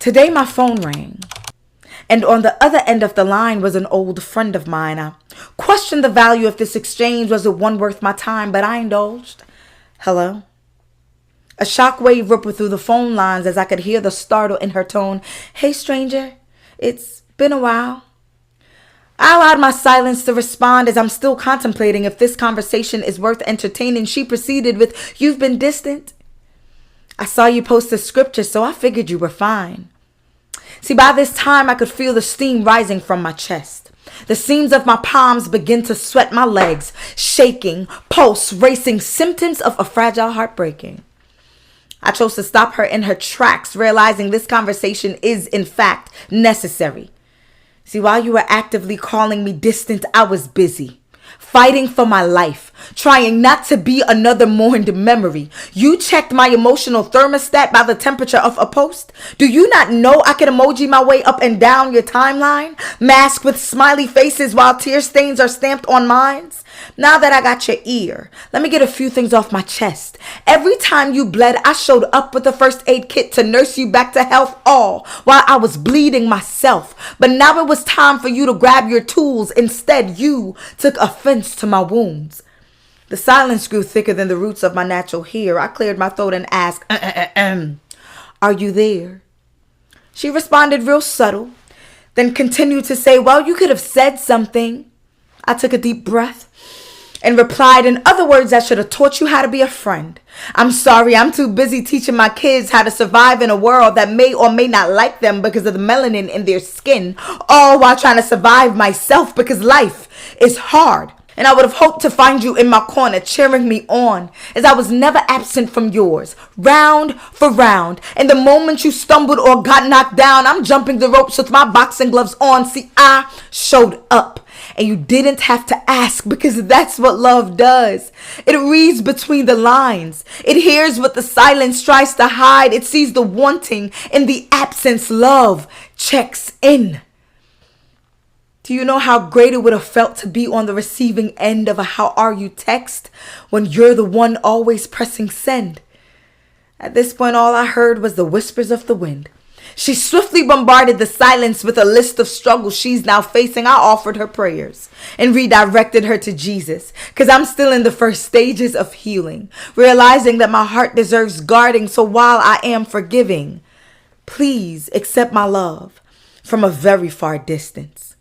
Today my phone rang, and on the other end of the line was an old friend of mine. I questioned the value of this exchange. Was it one worth my time? But I indulged. Hello? A shockwave rippled through the phone lines as I could hear the startle in her tone. Hey, stranger. It's been a while. I allowed my silence to respond as I'm still contemplating if this conversation is worth entertaining. She proceeded with, you've been distant. I saw you post the scripture, so I figured you were fine. See, by this time, I could feel the steam rising from my chest. The seams of my palms begin to sweat, my legs shaking, pulse racing, symptoms of a fragile heart breaking. I chose to stop her in her tracks, realizing this conversation is, in fact, necessary. See, while you were actively calling me distant, I was busy, fighting for my life, trying not to be another mourned memory. You checked my emotional thermostat by the temperature of a post? Do you not know I can emoji my way up and down your timeline, masked with smiley faces while tear stains are stamped on mine? Now that I got your ear, let me get a few things off my chest. Every time you bled, I showed up with a first aid kit to nurse you back to health, all while I was bleeding myself. But now it was time for you to grab your tools. Instead, you took offense to my wounds. The silence grew thicker than the roots of my natural hair. I cleared my throat and asked, are you there? She responded real subtle, then continued to say, well, you could have said something. I took a deep breath and replied, in other words, I should have taught you how to be a friend. I'm sorry, I'm too busy teaching my kids how to survive in a world that may or may not like them because of the melanin in their skin, all while trying to survive myself because life is hard. And I would have hoped to find you in my corner cheering me on, as I was never absent from yours, round for round. And the moment you stumbled or got knocked down, I'm jumping the ropes with my boxing gloves on. See, I showed up. And you didn't have to ask, because that's what love does. It reads between the lines. It hears what the silence tries to hide. It sees the wanting in the absence. Love checks in. Do you know how great it would have felt to be on the receiving end of a how are you text when you're the one always pressing send? At this point, all I heard was the whispers of the wind. She swiftly bombarded the silence with a list of struggles she's now facing. I offered her prayers and redirected her to Jesus, because I'm still in the first stages of healing, realizing that my heart deserves guarding. So while I am forgiving, please accept my love from a very far distance.